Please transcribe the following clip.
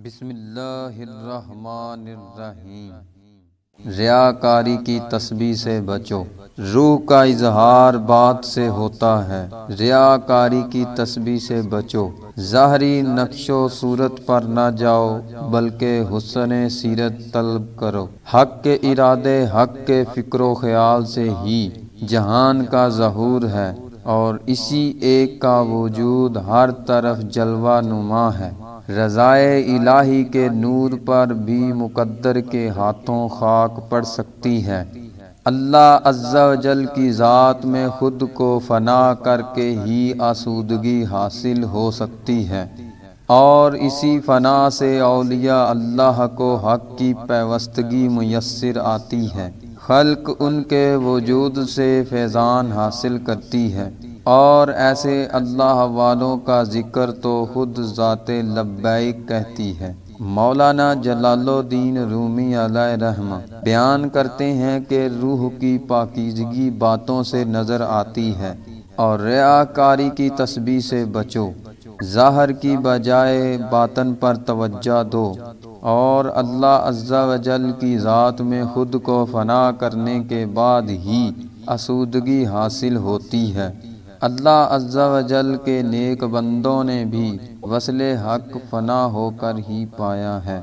بسم اللہ الرحمن الرحیم۔ ریاکاری کی تسبیح سے بچو۔ روح کا اظہار بات سے ہوتا ہے، ریاکاری کی تسبیح سے بچو۔ ظاہری نقش و صورت پر نہ جاؤ بلکہ حسن سیرت طلب کرو۔ حق کے ارادے، حق کے فکر و خیال سے ہی جہان کا ظہور ہے اور اسی ایک کا وجود ہر طرف جلوہ نما ہے۔ رضائے الہی کے نور پر بھی مقدر کے ہاتھوں خاک پڑ سکتی ہے۔ اللہ عز و جل کی ذات میں خود کو فنا کر کے ہی آسودگی حاصل ہو سکتی ہے اور اسی فنا سے اولیاء اللہ کو حق کی پیوستگی میسر آتی ہے۔ خلق ان کے وجود سے فیضان حاصل کرتی ہے اور ایسے اللہ والوں کا ذکر تو خود ذات لبیک کہتی ہے۔ مولانا جلال الدین رومی علیہ رحمہ بیان کرتے ہیں کہ روح کی پاکیزگی باتوں سے نظر آتی ہے اور ریاکاری کی تسبیح سے بچو۔ ظاہر کی بجائے باطن پر توجہ دو اور اللہ عز و جل کی ذات میں خود کو فنا کرنے کے بعد ہی آسودگی حاصل ہوتی ہے۔ اللہ عز و جل کے نیک بندوں نے بھی وصل حق فنا ہو کر ہی پایا ہے۔